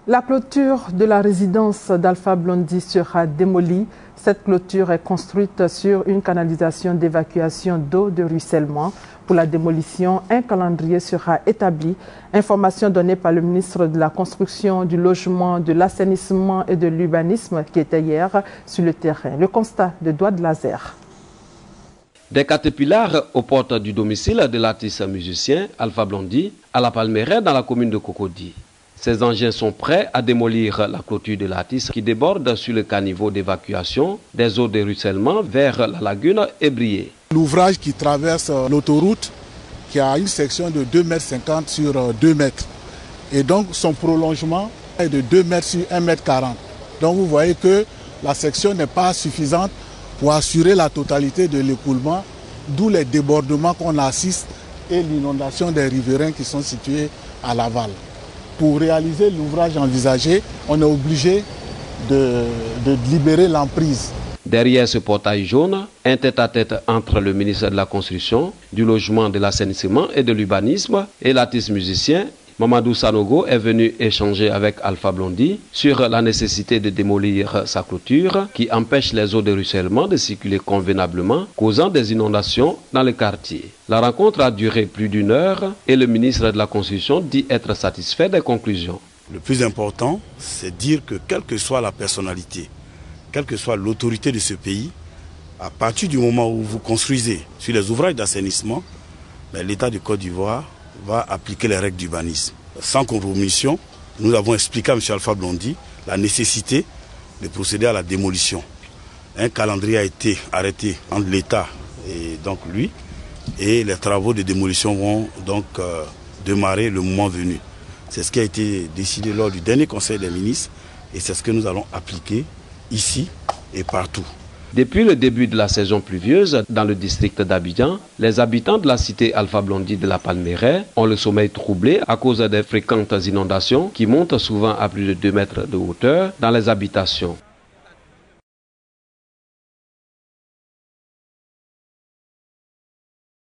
La clôture de la résidence d'Alpha Blondy sera démolie. Cette clôture est construite sur une canalisation d'évacuation d'eau de ruissellement. Pour la démolition, un calendrier sera établi. Information donnée par le ministre de la Construction, du Logement, de l'Assainissement et de l'Urbanisme qui était hier sur le terrain. Le constat de Douad Lazer. Des caterpillars aux portes du domicile de l'artiste musicien Alpha Blondy à la Palmeraie dans la commune de Cocody. Ces engins sont prêts à démolir la clôture de l'artiste qui déborde sur le caniveau d'évacuation des eaux de ruissellement vers la lagune Ébrié. L'ouvrage qui traverse l'autoroute qui a une section de 2,50 m sur 2 mètres. Et donc son prolongement est de 2 mètres sur 1,40 m. Donc vous voyez que la section n'est pas suffisante pour assurer la totalité de l'écoulement, d'où les débordements qu'on assiste et l'inondation des riverains qui sont situés à l'aval. Pour réaliser l'ouvrage envisagé, on est obligé de libérer l'emprise. Derrière ce portail jaune, un tête-à-tête entre le ministre de la Construction, du Logement, de l'Assainissement et de l'Urbanisme et l'artiste musicien Mamadou Sanogo est venu échanger avec Alpha Blondy sur la nécessité de démolir sa clôture qui empêche les eaux de ruissellement de circuler convenablement, causant des inondations dans le quartier. La rencontre a duré plus d'1 heure et le ministre de la Construction dit être satisfait des conclusions. Le plus important, c'est dire que quelle que soit la personnalité, quelle que soit l'autorité de ce pays, à partir du moment où vous construisez sur les ouvrages d'assainissement, l'État de Côte d'Ivoire va appliquer les règles d'urbanisme. Sans compromission, nous avons expliqué à M. Alpha Blondy la nécessité de procéder à la démolition. Un calendrier a été arrêté entre l'État et donc lui, et les travaux de démolition vont donc démarrer le moment venu. C'est ce qui a été décidé lors du dernier Conseil des ministres et c'est ce que nous allons appliquer ici et partout. Depuis le début de la saison pluvieuse dans le district d'Abidjan, les habitants de la cité Alpha Blondy de la Palmeraie ont le sommeil troublé à cause des fréquentes inondations qui montent souvent à plus de 2 mètres de hauteur dans les habitations.